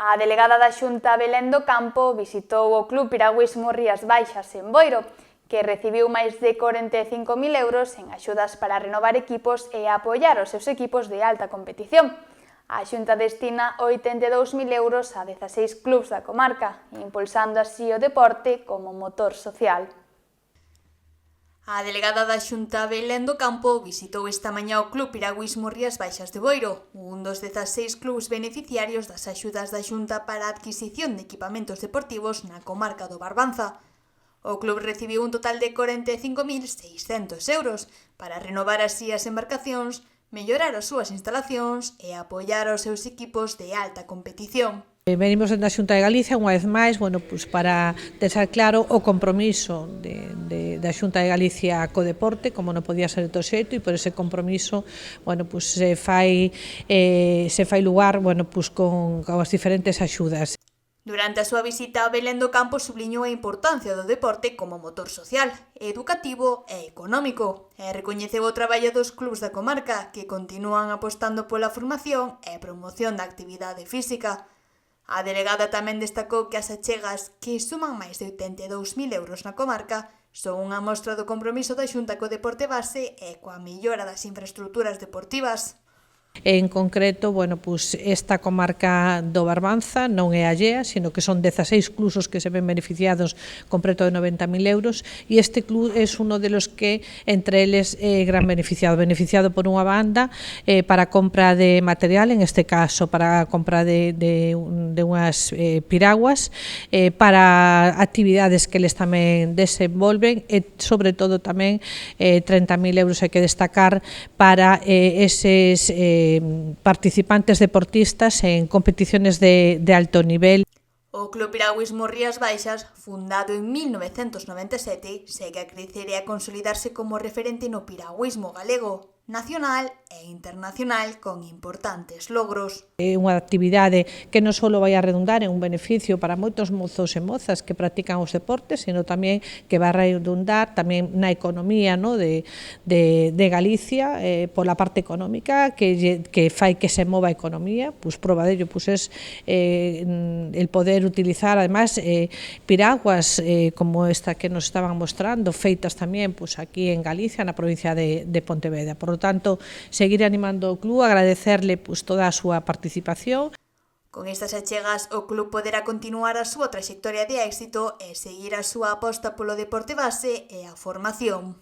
A delegada da Xunta Belén do Campo visitou o Club Piragüismo Rías Baixas en Boiro, que recibiu máis de 45.000 euros en axudas para renovar equipos e apoiar os seus equipos de alta competición. A Xunta destina 82.000 euros a 16 clubs da comarca, impulsando así o deporte como motor social. A delegada da Xunta Belén do Campo visitou esta mañá o Club Piragüismo Rías Baixas de Boiro, un dos 16 clubs beneficiarios das axudas da Xunta para a adquisición de equipamentos deportivos na comarca do Barbanza. O club recibiu un total de 45.600 euros para renovar así as embarcacións, mellorar as súas instalacións e apoiar os seus equipos de alta competición. Venimos da Xunta de Galicia unha vez máis, para deixar claro o compromiso da Xunta de Galicia co deporte, como non podía ser de outro xeito, e por ese compromiso, se fai lugar, con as diferentes axudas. Durante a súa visita a Belén do Campo subliñou a importancia do deporte como motor social, educativo e económico, e recoñeceu o traballo dos clubs da comarca que continúan apostando pola formación e promoción da actividade física. A delegada tamén destacou que as achegas, que suman máis de 82.000 euros na comarca, son unha mostra do compromiso da Xunta co deporte base e coa mellora das infraestruturas deportivas. En concreto, esta comarca do Barbanza non é allea, sino que son 16 clubs que se ven beneficiados con preto de 90.000 euros, e este club é uno de los que, entre eles, é gran beneficiado por unha banda para compra de material, en este caso para compra de unhas piraguas, para actividades que eles tamén desenvolven, e sobre todo tamén 30.000 euros hai que destacar para eses participantes deportistas en competiciones de alto nivel. O Club Piragüismo Rías Baixas, fundado en 1997, segue a crecer e a consolidarse como referente no piragüismo galego, nacional e internacional, con importantes logros. É unha actividade que non só vai a redundar en un beneficio para moitos mozos e mozas que practican os deportes, sino tamén que vai a redundar tamén na economía de Galicia, pola parte económica, que fai que se mova a economía. Proba dello es el poder utilizar, además, piraguas como esta que nos estaban mostrando, feitas tamén aquí en Galicia, na provincia de Pontevedra. Por lo tanto, seguir animando o club, agradecerle toda a súa participación. Con estas achegas, o club poderá continuar a súa traxectoria de éxito e seguir a súa aposta polo deporte base e a formación.